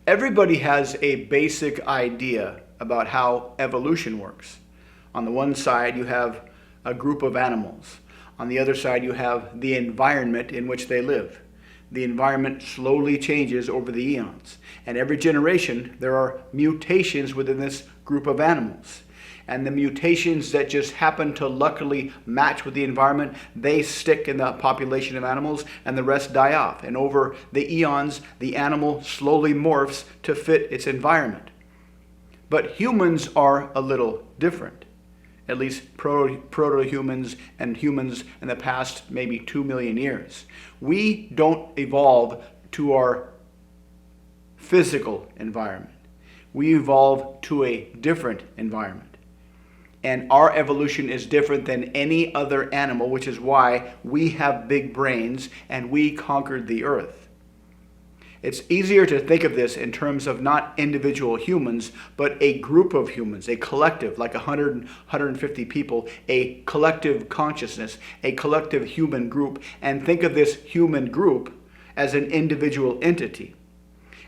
Everybody has a basic idea about how evolution works. On the one side, you have a group of animals. On the other side, you have the environment in which they live. The environment slowly changes over the eons. And every generation, there are mutations within this group of animals. And the mutations that just happen to luckily match with the environment, they stick in the population of animals and the rest die off. And over the eons, the animal slowly morphs to fit its environment. But humans are a little different. At least proto-humans and humans in the past maybe 2 million years. We don't evolve to our physical environment. We evolve to a different environment. And our evolution is different than any other animal, which is why we have big brains and we conquered the earth. It's easier to think of this in terms of not individual humans, but a group of humans, a collective, like 100, 150 people, a collective consciousness, a collective human group. And think of this human group as an individual entity.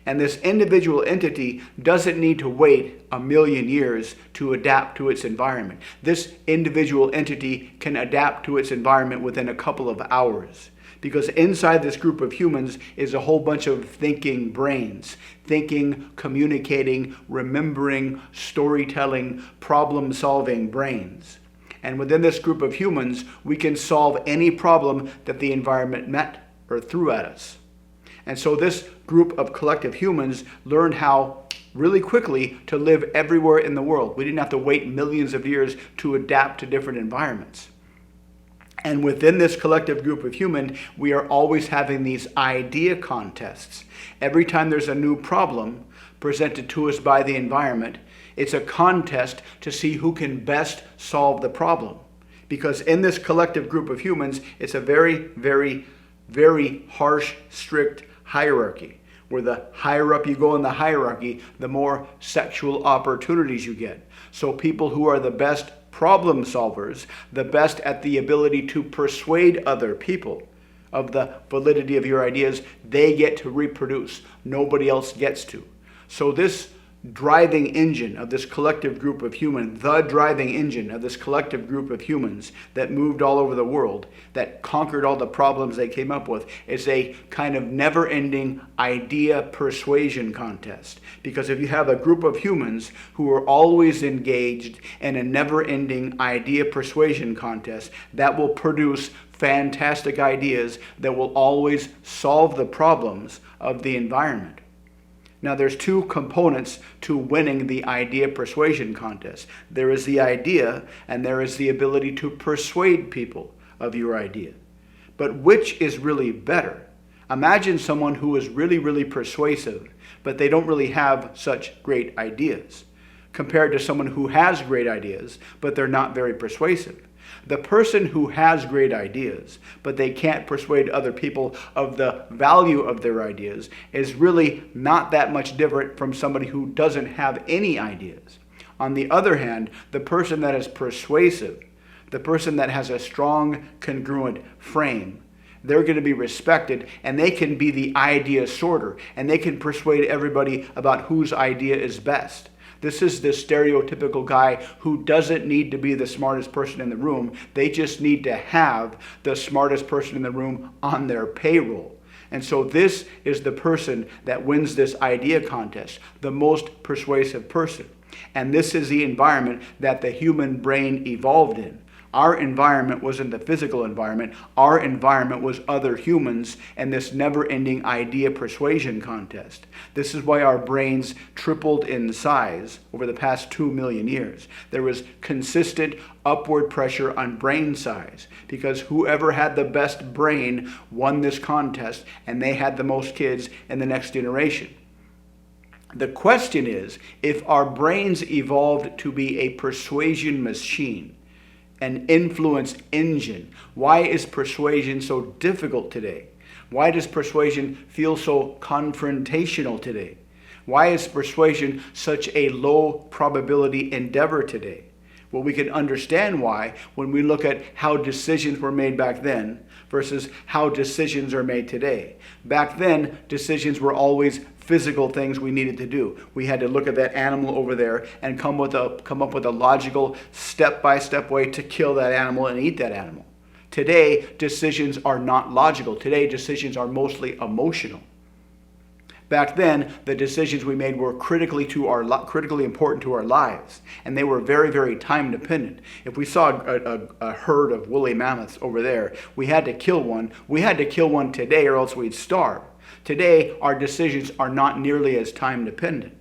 And this individual entity doesn't need to wait 1 million years to adapt to its environment. This individual entity can adapt to its environment within a couple of hours. Because inside this group of humans is a whole bunch of thinking brains. Thinking, communicating, remembering, storytelling, problem-solving brains. And within this group of humans, we can solve any problem that the environment met or threw at us. And so this group of collective humans learned how really quickly to live everywhere in the world. We didn't have to wait millions of years to adapt to different environments. And within this collective group of human, we are always having these idea contests. Every time there's a new problem presented to us by the environment, it's a contest to see who can best solve the problem. Because in this collective group of humans, it's a very, very, very harsh, strict hierarchy, where the higher up you go in the hierarchy, the more sexual opportunities you get. So people who are the best problem solvers, the best at the ability to persuade other people of the validity of your ideas, they get to reproduce. Nobody else gets to. So this driving engine of this collective group of humans, the driving engine of this collective group of humans that moved all over the world, that conquered all the problems they came up with, is a kind of never-ending idea persuasion contest. Because if you have a group of humans who are always engaged in a never-ending idea persuasion contest, that will produce fantastic ideas that will always solve the problems of the environment. Now, there's two components to winning the idea persuasion contest. There is the idea, and there is the ability to persuade people of your idea. But which is really better? Imagine someone who is really, really persuasive, but they don't really have such great ideas, compared to someone who has great ideas, but they're not very persuasive. The person who has great ideas, but they can't persuade other people of the value of their ideas, is really not that much different from somebody who doesn't have any ideas. On the other hand, the person that is persuasive, the person that has a strong, congruent frame, they're going to be respected, and they can be the idea sorter, and they can persuade everybody about whose idea is best. This is the stereotypical guy who doesn't need to be the smartest person in the room. They just need to have the smartest person in the room on their payroll. And so this is the person that wins this idea contest, the most persuasive person. And this is the environment that the human brain evolved in. Our environment wasn't the physical environment. Our environment was other humans and this never-ending idea persuasion contest. This is why our brains tripled in size over the past 2 million years. There was consistent upward pressure on brain size because whoever had the best brain won this contest, and they had the most kids in the next generation. The question is, if our brains evolved to be a persuasion machine, an influence engine, why is persuasion so difficult today? Why does persuasion feel so confrontational today? Why is persuasion such a low probability endeavor today? Well, we can understand why when we look at how decisions were made back then versus how decisions are made today. Back then, decisions were always physical things we needed to do. We had to look at that animal over there and come up with a logical, step-by-step way to kill that animal and eat that animal. Today, decisions are not logical. Today, decisions are mostly emotional. Back then, the decisions we made were critically important to our lives, and they were very, very time dependent. If we saw a herd of woolly mammoths over there, we had to kill one. We had to kill one today, or else we'd starve. Today, our decisions are not nearly as time dependent.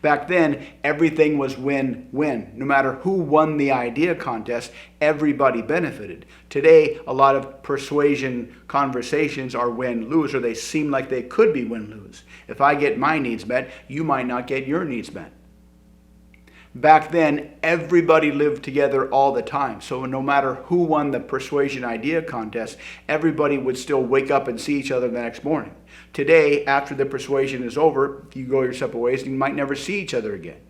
Back then, everything was win-win. No matter who won the idea contest, everybody benefited. Today, a lot of persuasion conversations are win-lose, or they seem like they could be win-lose. If I get my needs met, you might not get your needs met. Back then, everybody lived together all the time. So no matter who won the persuasion idea contest, everybody would still wake up and see each other the next morning. Today, after the persuasion is over, you go your separate ways and you might never see each other again.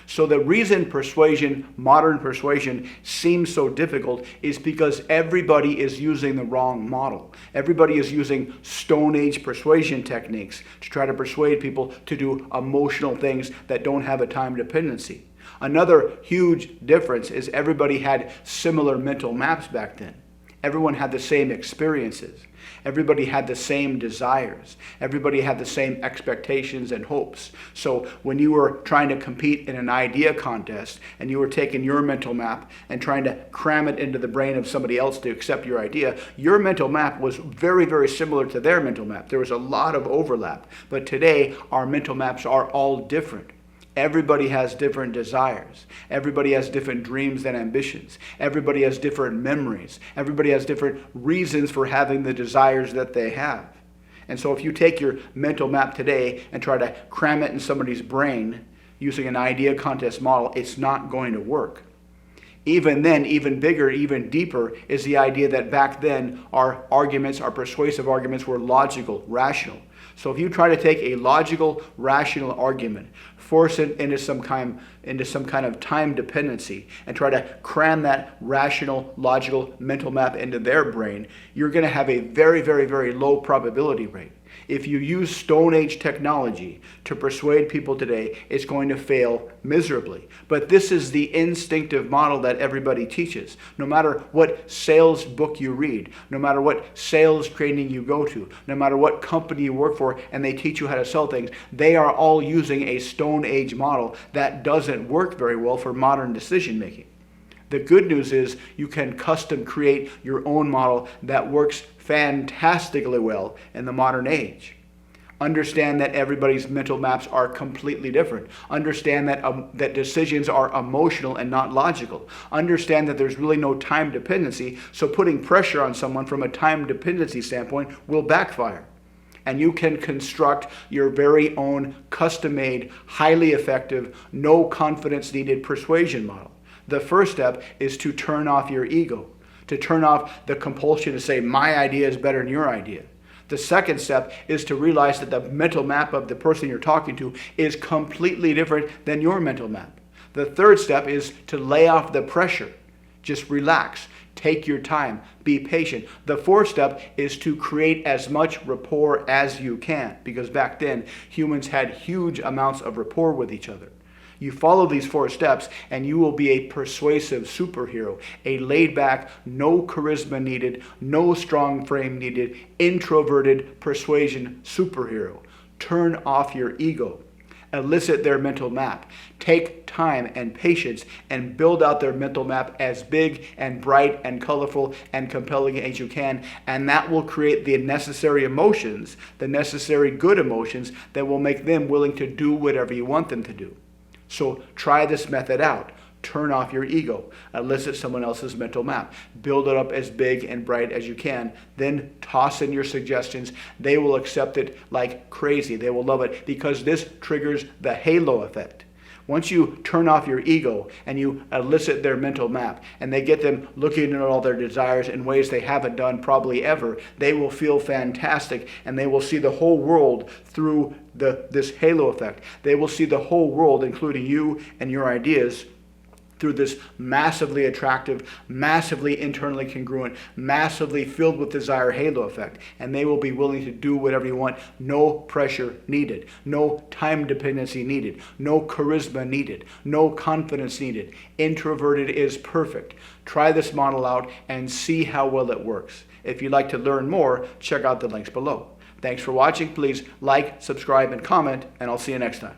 So the reason persuasion, modern persuasion, seems so difficult is because everybody is using the wrong model. Everybody is using Stone Age persuasion techniques to try to persuade people to do emotional things that don't have a time dependency. Another huge difference is everybody had similar mental maps back then. Everyone had the same experiences. Everybody had the same desires. Everybody had the same expectations and hopes. So when you were trying to compete in an idea contest and you were taking your mental map and trying to cram it into the brain of somebody else to accept your idea, your mental map was very, very similar to their mental map. There was a lot of overlap. But today, our mental maps are all different. Everybody has different desires. Everybody has different dreams and ambitions. Everybody has different memories. Everybody has different reasons for having the desires that they have. And so if you take your mental map today and try to cram it in somebody's brain using an idea contest model, it's not going to work. Even then, even bigger, even deeper is the idea that back then our arguments, our persuasive arguments were logical, rational. So if you try to take a logical, rational argument, force it into some kind of time dependency, and try to cram that rational, logical mental map into their brain, you're going to have a very, very, very low probability rate. If you use Stone Age technology to persuade people today, it's going to fail miserably. But this is the instinctive model that everybody teaches. No matter what sales book you read, no matter what sales training you go to, no matter what company you work for, and they teach you how to sell things, they are all using a Stone Age model that doesn't work very well for modern decision making. The good news is you can custom create your own model that works fantastically well in the modern age. Understand that everybody's mental maps are completely different. Understand that decisions are emotional and not logical. Understand that there's really no time dependency, so putting pressure on someone from a time dependency standpoint will backfire. And you can construct your very own custom-made, highly effective, no confidence needed persuasion model. The first step is to turn off your ego, to turn off the compulsion to say, my idea is better than your idea. The second step is to realize that the mental map of the person you're talking to is completely different than your mental map. The third step is to lay off the pressure. Just relax. Take your time. Be patient. The fourth step is to create as much rapport as you can, because back then humans had huge amounts of rapport with each other. You follow these 4 steps and you will be a persuasive superhero, a laid-back, no charisma needed, no strong frame needed, introverted persuasion superhero. Turn off your ego. Elicit their mental map. Take time and patience and build out their mental map as big and bright and colorful and compelling as you can, and that will create the necessary emotions, the necessary good emotions that will make them willing to do whatever you want them to do. So try this method out. Turn off your ego. Elicit someone else's mental map. Build it up as big and bright as you can. Then toss in your suggestions. They will accept it like crazy. They will love it because this triggers the halo effect. Once you turn off your ego and you elicit their mental map and they get them looking at all their desires in ways they haven't done probably ever, they will feel fantastic and they will see the whole world through this halo effect. They will see the whole world, including you and your ideas, through this massively attractive, massively internally congruent, massively filled with desire halo effect. And they will be willing to do whatever you want. No pressure needed. No time dependency needed. No charisma needed. No confidence needed. Introverted is perfect. Try this model out and see how well it works. If you'd like to learn more, check out the links below. Thanks for watching. Please like, subscribe, and comment, and I'll see you next time.